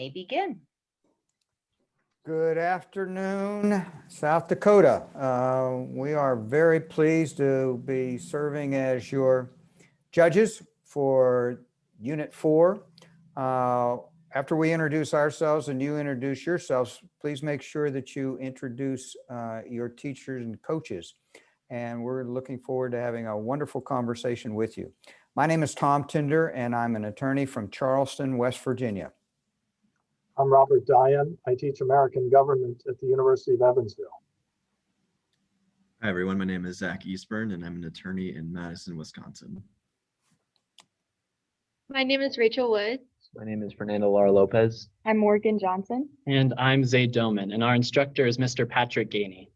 may begin. Good afternoon, South Dakota. We are very pleased to be serving as your judges for Unit 4. After we introduce ourselves and you introduce yourselves, please make sure that you introduce your teachers and coaches. And we're looking forward to having a wonderful conversation with you. My name is Tom Tinder, and I'm an attorney from Charleston, West Virginia. I'm Robert Dian. I teach American government at the University of Evansville. Hi, everyone. My name is Zach Eastburn, and I'm an attorney in Madison, Wisconsin. My name is Rachel Woods. My name is Fernando Lara Lopez. I'm Morgan Johnson. And I'm Zay Doman, and our instructor is Mr. Patrick Gainey.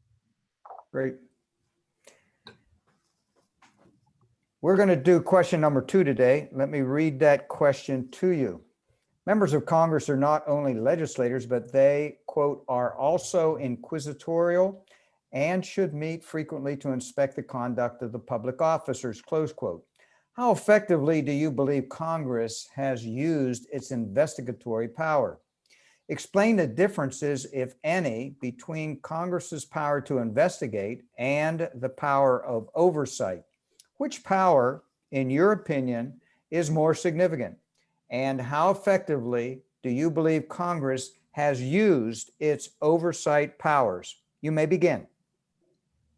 Great. We're going to do question number 2 today. Let me read that question to you. Members of Congress are not only legislators, but they, quote, are also inquisitorial and should meet frequently to inspect the conduct of the public officers, close quote. How effectively do you believe Congress has used its investigatory power? Explain the differences, if any, between Congress's power to investigate and the power of oversight. Which power, in your opinion, is more significant? And how effectively do you believe Congress has used its oversight powers? You may begin.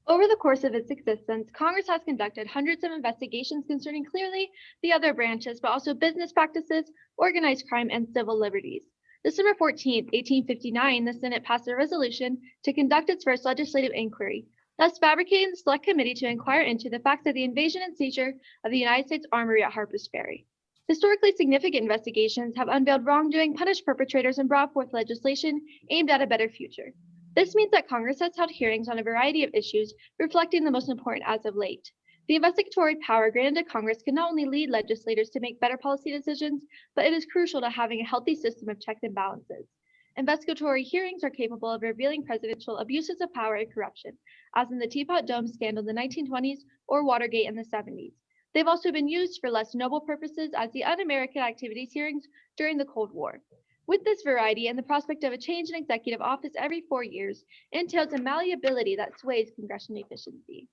Over the course of its existence, Congress has conducted hundreds of investigations concerning clearly the other branches, but also business practices, organized crime, and civil liberties. December 14th, 1859, the Senate passed a resolution to conduct its first legislative inquiry, thus fabricating the Select Committee to inquire into the facts of the invasion and seizure of the United States Armory at Harper's Ferry. Historically significant investigations have unveiled wrongdoing, punished perpetrators, and brought forth legislation aimed at a better future. This means that Congress has held hearings on a variety of issues, reflecting the most important as of late. The investigatory power granted to Congress can not only lead legislators to make better policy decisions, but it is crucial to having a healthy system of checks and balances. Investigatory hearings are capable of revealing presidential abuses of power and corruption, as in the Teapot Dome scandal in the 1920s or Watergate in the 70s. They've also been used for less noble purposes as the Un-American Activities hearings during the Cold War. With this variety and the prospect of a change in executive office every 4 years entails a malleability that sways congressional efficiency.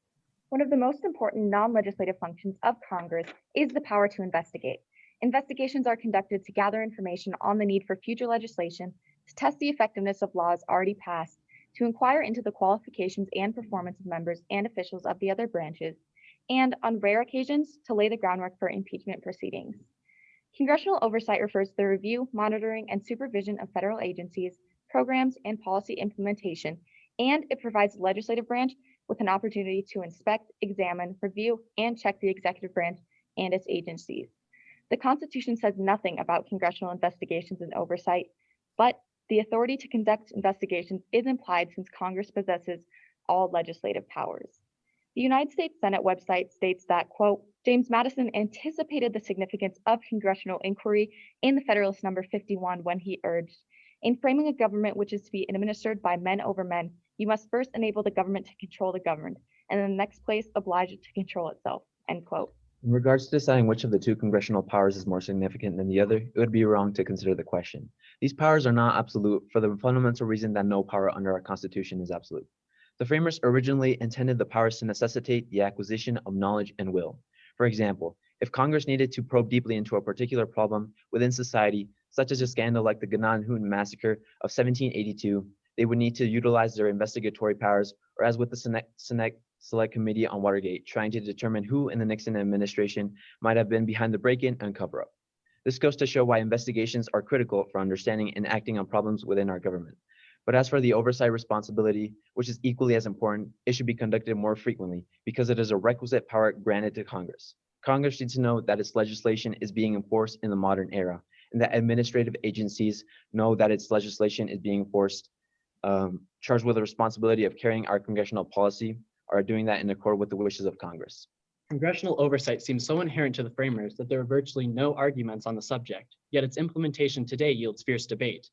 One of the most important non-legislative functions of Congress is the power to investigate. Investigations are conducted to gather information on the need for future legislation, to test the effectiveness of laws already passed, to inquire into the qualifications and performance of members and officials of the other branches, and on rare occasions, to lay the groundwork for impeachment proceedings. Congressional oversight refers to the review, monitoring, and supervision of federal agencies, programs, and policy implementation, and it provides the legislative branch with an opportunity to inspect, examine, review, and check the executive branch and its agencies. The Constitution says nothing about congressional investigations and oversight, but the authority to conduct investigations is implied since Congress possesses all legislative powers. The United States Senate website states that, quote, James Madison anticipated the significance of congressional inquiry in the Federalist Number 51 when he urged, in framing a government which is to be administered by men over men, you must first enable the government to control the governed, and in the next place oblige it to control itself, end quote. In regards to deciding which of the two congressional powers is more significant than the other, it would be wrong to consider the question. These powers are not absolute for the fundamental reason that no power under our Constitution is absolute. The framers originally intended the powers to necessitate the acquisition of knowledge and will. For example, if Congress needed to probe deeply into a particular problem within society, such as a scandal like the Gananoon massacre of 1782, they would need to utilize their investigatory powers, or as with the Select Committee on Watergate, trying to determine who in the Nixon administration might have been behind the break-in and cover-up. This goes to show why investigations are critical for understanding and acting on problems within our government. But as for the oversight responsibility, which is equally as important, it should be conducted more frequently because it is a requisite power granted to Congress. Congress needs to know that its legislation is being enforced in the modern era, and that administrative agencies know that its legislation is being enforced, charged with the responsibility of carrying our congressional policy, are doing that in accord with the wishes of Congress. Congressional oversight seems so inherent to the framers that there are virtually no arguments on the subject, yet its implementation today yields fierce debate.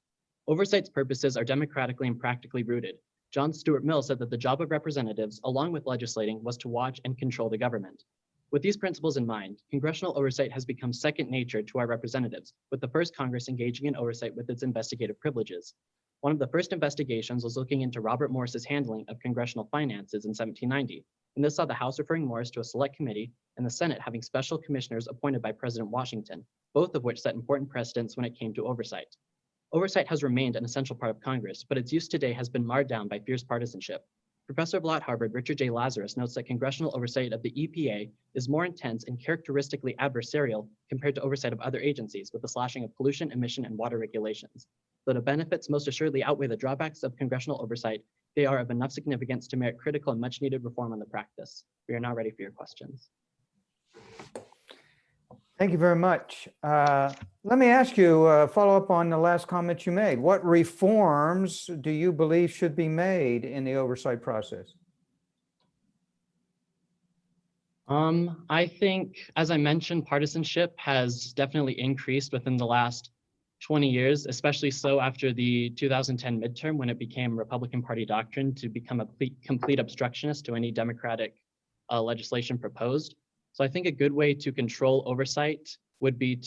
Oversight's purposes are democratically and practically rooted. John Stuart Mill said that the job of representatives, along with legislating, was to watch and control the government. With these principles in mind, congressional oversight has become second nature to our representatives, with the first Congress engaging in oversight with its investigative privileges. One of the first investigations was looking into Robert Morris's handling of congressional finances in 1790, and this saw the House referring Morris to a select committee and the Senate having special commissioners appointed by President Washington, both of which set important precedents when it came to oversight. Oversight has remained an essential part of Congress, but its use today has been marred down by fierce partisanship. Professor of law at Harvard, Richard J. Lazarus, notes that congressional oversight of the EPA is more intense and characteristically adversarial compared to oversight of other agencies, with the slashing of pollution, emission, and water regulations. Though the benefits most assuredly outweigh the drawbacks of congressional oversight, they are of enough significance to merit critical and much needed reform in the practice. We are now ready for your questions. Thank you very much. Let me ask you, follow up on the last comment you made. What reforms do you believe should be made in the oversight process? I think, as I mentioned, partisanship has definitely increased within the last 20 years, especially so after the 2010 midterm, when it became Republican Party doctrine to become a complete obstructionist to any Democratic legislation proposed. So I think a good way to control oversight would be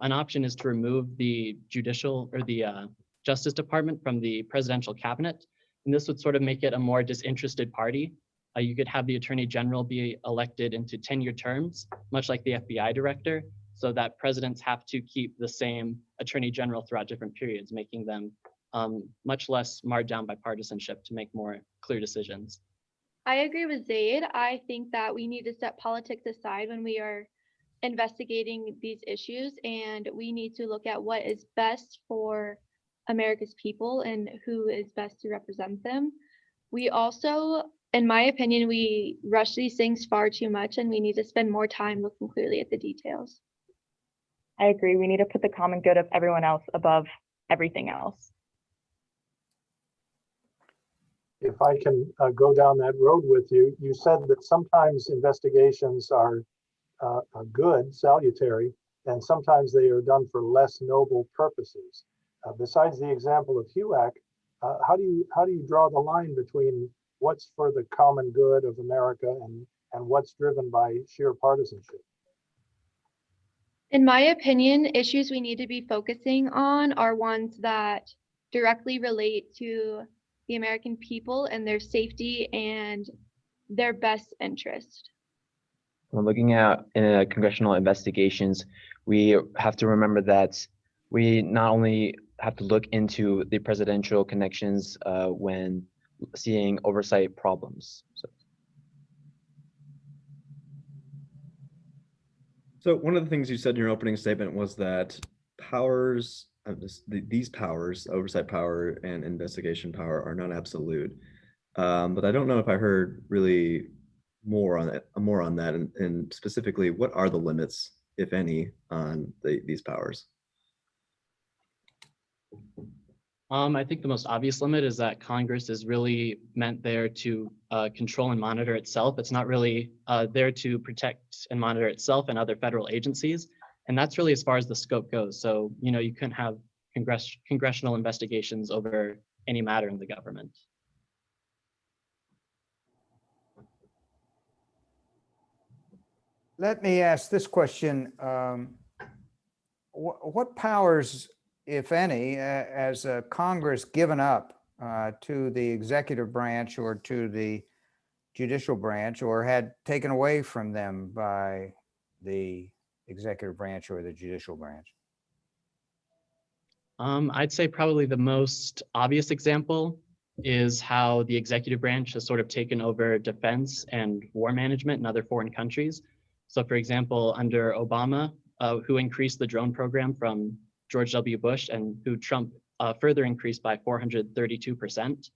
an option is to remove the judicial or the Justice Department from the presidential cabinet. And this would sort of make it a more disinterested party. You could have the Attorney General be elected into 10-year terms, much like the FBI director, so that presidents have to keep the same Attorney General throughout different periods, making them much less marred down by partisanship to make more clear decisions. I agree with Zaid. I think that we need to set politics aside when we are investigating these issues, and we need to look at what is best for America's people and who is best to represent them. We also, in my opinion, we rush these things far too much, and we need to spend more time looking clearly at the details. I agree. We need to put the common good of everyone else above everything else. If I can go down that road with you, you said that sometimes investigations are good, salutary, and sometimes they are done for less noble purposes. Besides the example of HUAC, how do you draw the line between what's for the common good of America and what's driven by sheer partisanship? In my opinion, issues we need to be focusing on are ones that directly relate to the American people and their safety and their best interest. When looking at congressional investigations, we have to remember that we not only have to look into the presidential connections when seeing oversight problems. So one of the things you said in your opening statement was that powers, these powers, oversight power and investigation power, are not absolute. But I don't know if I heard really more on that, and specifically, what are the limits, if any, on these powers? I think the most obvious limit is that Congress is really meant there to control and monitor itself. It's not really there to protect and monitor itself and other federal agencies. And that's really as far as the scope goes. So, you couldn't have congressional investigations over any matter in the government. Let me ask this question. What powers, if any, has Congress given up to the executive branch or to the judicial branch, or had taken away from them by the executive branch or the judicial branch? I'd say probably the most obvious example is how the executive branch has sort of taken over defense and war management in other foreign countries. So for example, under Obama, who increased the drone program from George W. Bush, and who Trump further increased by 432%,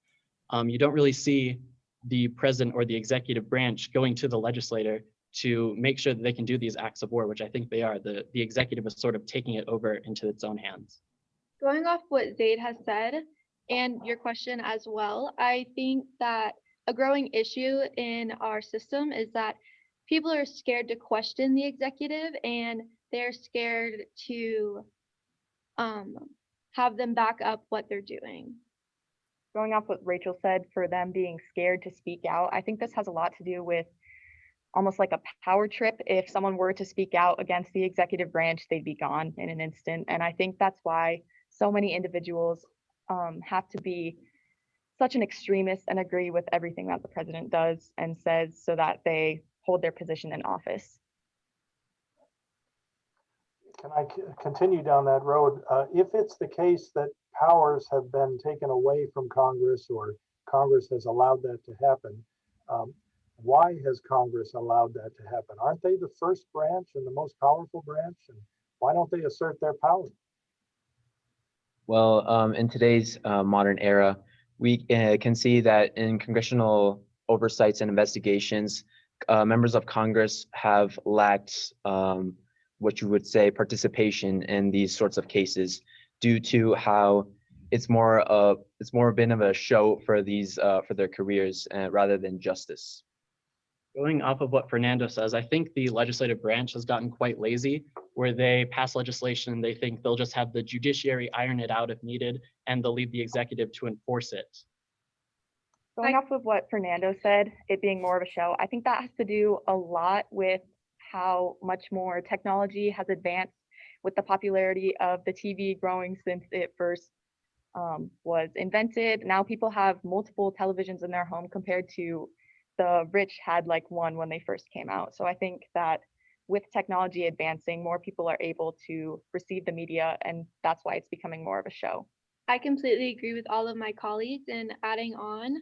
you don't really see the president or the executive branch going to the legislator to make sure that they can do these acts of war, which I think they are. The executive is sort of taking it over into its own hands. Going off what Zaid has said and your question as well, I think that a growing issue in our system is that people are scared to question the executive, and they're scared to have them back up what they're doing. Going off what Rachel said, for them being scared to speak out, I think this has a lot to do with almost like a power trip. If someone were to speak out against the executive branch, they'd be gone in an instant. And I think that's why so many individuals have to be such an extremist and agree with everything that the president does and says so that they hold their position in office. Can I continue down that road? If it's the case that powers have been taken away from Congress or Congress has allowed that to happen, why has Congress allowed that to happen? Aren't they the first branch and the most powerful branch? And why don't they assert their power? Well, in today's modern era, we can see that in congressional oversights and investigations, members of Congress have lacked what you would say participation in these sorts of cases due to how it's more been of a show for these for their careers rather than justice. Going off of what Fernando says, I think the legislative branch has gotten quite lazy, where they pass legislation, they think they'll just have the judiciary iron it out if needed, and they'll leave the executive to enforce it. Going off of what Fernando said, it being more of a show, I think that has to do a lot with how much more technology has advanced with the popularity of the TV growing since it first was invented. Now people have multiple televisions in their home compared to the rich had like one when they first came out. So I think that with technology advancing, more people are able to receive the media, and that's why it's becoming more of a show. I completely agree with all of my colleagues, and adding on,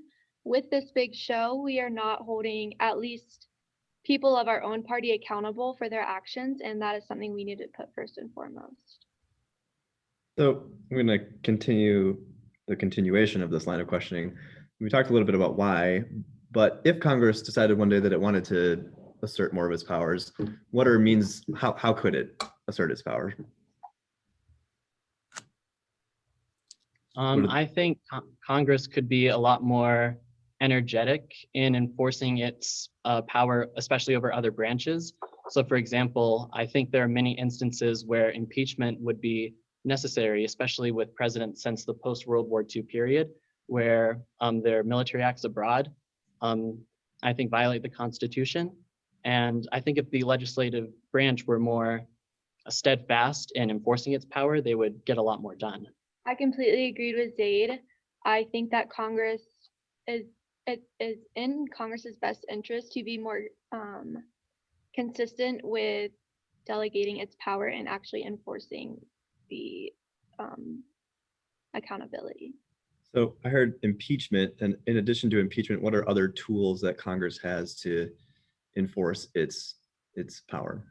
with this big show, we are not holding at least people of our own party accountable for their actions, and that is something we need to put first and foremost. So I'm going to continue the continuation of this line of questioning. We talked a little bit about why, but if Congress decided one day that it wanted to assert more of its powers, what are means, how could it assert its power? I think Congress could be a lot more energetic in enforcing its power, especially over other branches. So for example, I think there are many instances where impeachment would be necessary, especially with presidents since the post-World War II period, where their military acts abroad, I think violate the Constitution. And I think if the legislative branch were more steadfast in enforcing its power, they would get a lot more done. I completely agreed with Zaid. I think that Congress is in Congress's best interest to be more consistent with delegating its power and actually enforcing the accountability. So I heard impeachment, and in addition to impeachment, what are other tools that Congress has to enforce its power?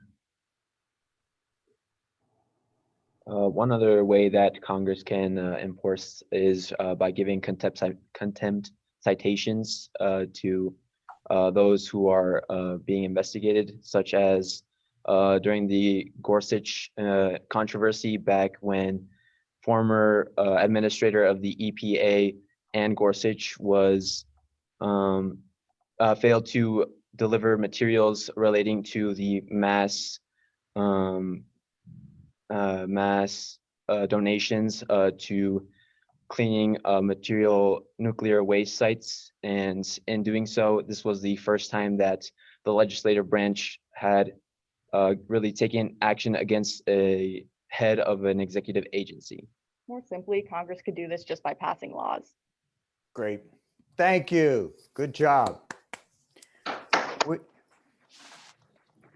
One other way that Congress can enforce is by giving contempt citations to those who are being investigated, such as during the Gorsuch controversy back when former administrator of the EPA Ann Gorsuch was failed to deliver materials relating to the mass donations to cleaning material nuclear waste sites. And in doing so, this was the first time that the legislative branch had really taken action against a head of an executive agency. More simply, Congress could do this just by passing laws. Great. Thank you. Good job.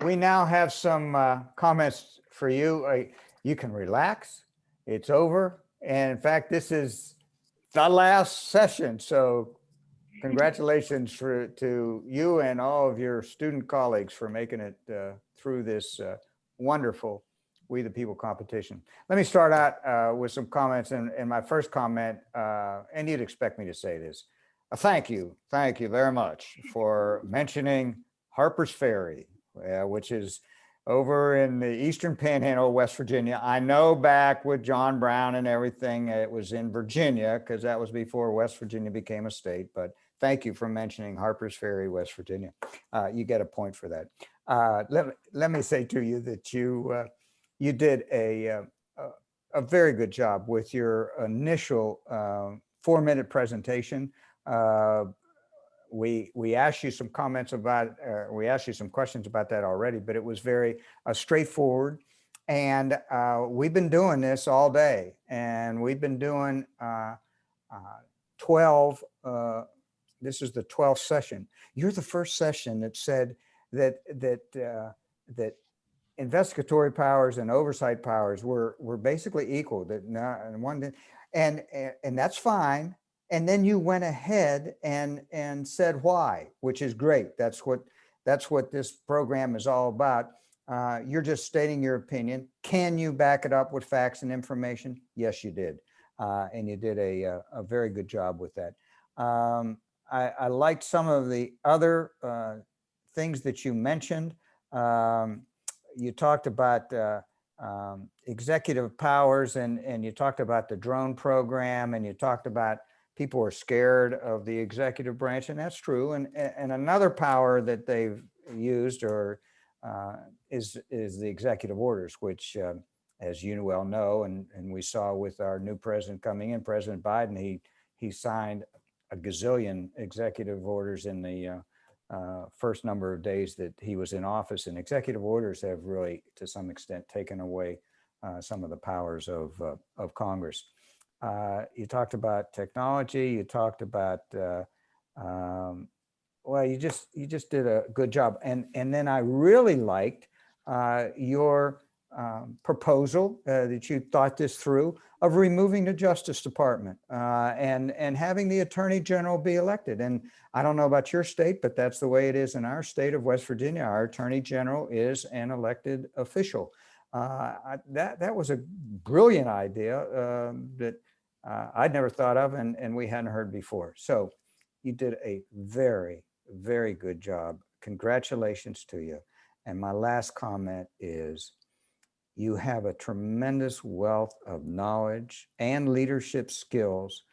We now have some comments for you. You can relax. It's over. And in fact, this is the last session. So congratulations to you and all of your student colleagues for making it through this wonderful We the People competition. Let me start out with some comments. And my first comment, and you'd expect me to say this, thank you very much for mentioning Harper's Ferry, which is over in the Eastern Panhandle of West Virginia. I know back with John Brown and everything, it was in Virginia because that was before West Virginia became a state, but thank you for mentioning Harper's Ferry, West Virginia. You get a point for that. Let me say to you that you did a very good job with your initial 4-minute presentation. we asked you some comments about, we asked you some questions about that already, but it was very straightforward. And we've been doing this all day, and we've been doing 12, this is the 12th session. You're the first session that said that investigatory powers and oversight powers were basically equal. That and that's fine. And then you went ahead and said why, which is great. That's what this program is all about. You're just stating your opinion. Can you back it up with facts and information? Yes, you did. And you did a very good job with that. I liked some of the other things that you mentioned. You talked about executive powers, and you talked about the drone program, and you talked about people are scared of the executive branch, and that's true. And another power that they've used is the executive orders, which, as you well know, and we saw with our new president coming in, President Biden, he signed a gazillion executive orders in the first number of days that he was in office. And executive orders have really, to some extent, taken away some of the powers of Congress. You talked about technology. You talked about well, you just did a good job. And then I really liked your proposal that you thought this through of removing the Justice Department and having the Attorney General be elected. And I don't know about your state, but that's the way it is in our state of West Virginia. Our Attorney General is an elected official. That was a brilliant idea that I'd never thought of and we hadn't heard before. So you did a very, very good job. Congratulations to you. And my last comment is you have a tremendous wealth of knowledge and leadership skills.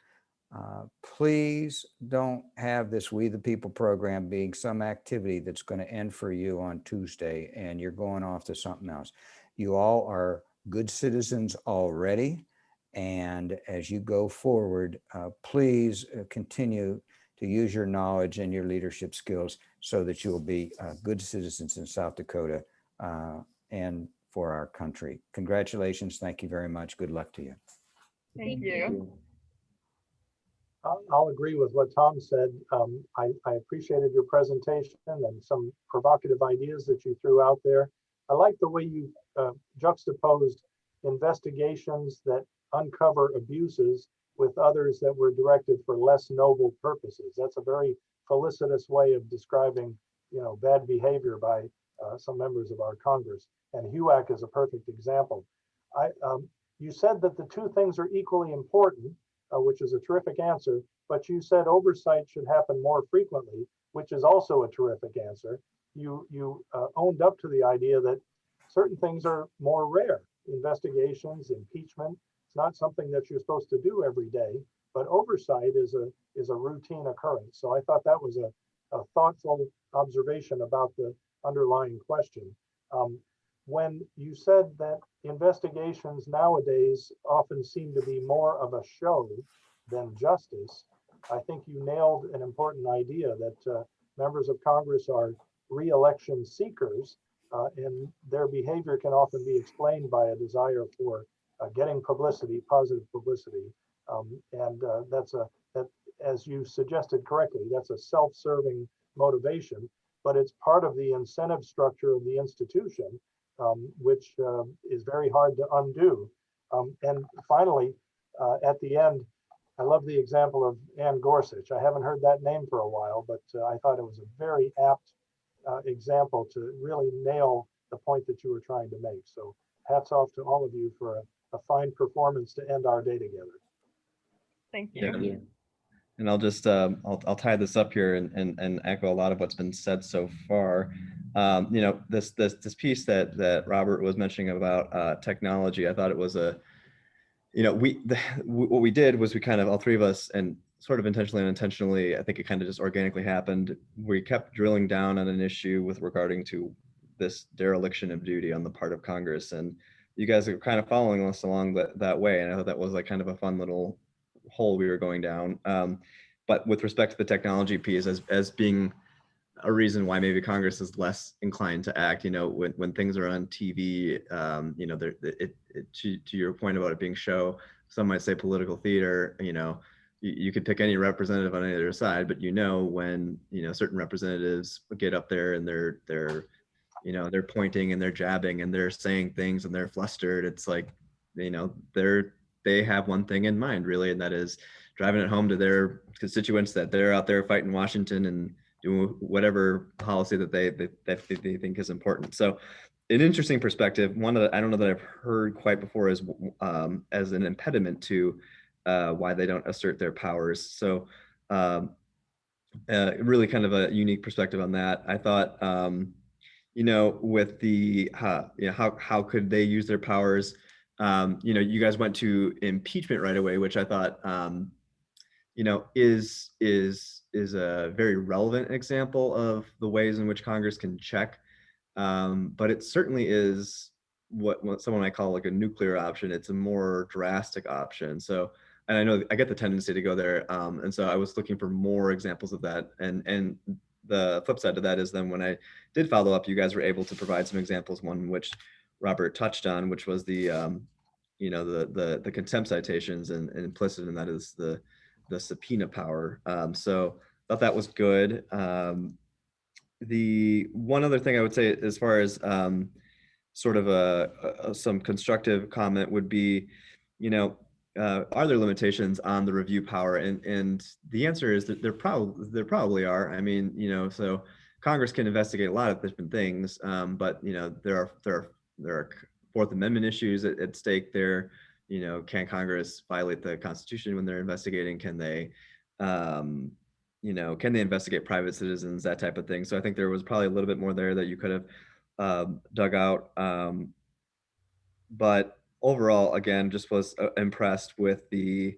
Please don't have this We the People program being some activity that's going to end for you on Tuesday and you're going off to something else. You all are good citizens already. And as you go forward, please continue to use your knowledge and your leadership skills so that you will be good citizens in South Dakota and for our country. Congratulations. Thank you very much. Good luck to you. Thank you. I'll agree with what Tom said. I appreciated your presentation and some provocative ideas that you threw out there. I like the way you juxtaposed investigations that uncover abuses with others that were directed for less noble purposes. That's a very felicitous way of describing, bad behavior by some members of our Congress. And HUAC is a perfect example. You said that the two things are equally important, which is a terrific answer, but you said oversight should happen more frequently, which is also a terrific answer. You owned up to the idea that certain things are more rare. Investigations, impeachment, it's not something that you're supposed to do every day, but oversight is a routine occurrence. So I thought that was a thoughtful observation about the underlying question. When you said that investigations nowadays often seem to be more of a show than justice, I think you nailed an important idea that members of Congress are re-election seekers, and their behavior can often be explained by a desire for getting publicity, positive publicity. That, as you suggested correctly, that's a self-serving motivation, but it's part of the incentive structure of the institution, which is very hard to undo. And finally, at the end, I love the example of Ann Gorsuch. I haven't heard that name for a while, but I thought it was a very apt example to really nail the point that you were trying to make. So hats off to all of you for a fine performance to end our day together. Thank you. Yeah. And I'll just I'll tie this up here and echo a lot of what's been said so far. This piece that Robert was mentioning about technology, I thought it was what we did was we kind of, all three of us, and sort of intentionally and unintentionally, I think it kind of just organically happened. We kept drilling down on an issue with regarding to this dereliction of duty on the part of Congress, and you guys are kind of following us along that way. And I thought that was like kind of a fun little hole we were going down. but with respect to the technology piece as being a reason why maybe Congress is less inclined to act, when things are on TV, to your point about it being show, some might say political theater, you could pick any representative on either side, but when, certain representatives get up there and they're pointing and they're jabbing and they're saying things and they're flustered, it's like, they have one thing in mind really, and that is driving it home to their constituents that they're out there fighting Washington and doing whatever policy that they think is important. So an interesting perspective, one that I don't know that I've heard quite before is as an impediment to why they don't assert their powers. So really kind of a unique perspective on that. I thought, with the, how could they use their powers? You guys went to impeachment right away, which I thought, is a very relevant example of the ways in which Congress can check. But it certainly is what someone might call like a nuclear option. It's a more drastic option. So, and I know I get the tendency to go there. And so I was looking for more examples of that. And the flip side to that is then when I did follow up, you guys were able to provide some examples, one which Robert touched on, which was the, the contempt citations, and implicit in that is the subpoena power. So I thought that was good. The one other thing I would say as far as sort of some constructive comment would be, are there limitations on the review power? And the answer is that there probably are. I mean, so Congress can investigate a lot of different things, but there are Fourth Amendment issues at stake there. Can Congress violate the Constitution when they're investigating? Can they, can they investigate private citizens, that type of thing? So I think there was probably a little bit more there that you could have dug out. But overall, again, just was impressed with the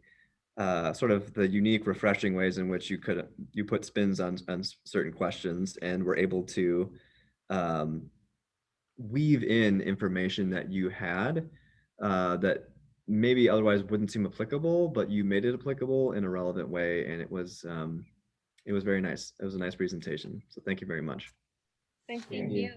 sort of the unique, refreshing ways in which you put spins on certain questions and were able to weave in information that you had that maybe otherwise wouldn't seem applicable, but you made it applicable in a relevant way, and it was very nice. It was a nice presentation. So thank you very much. Thank Thank you. you.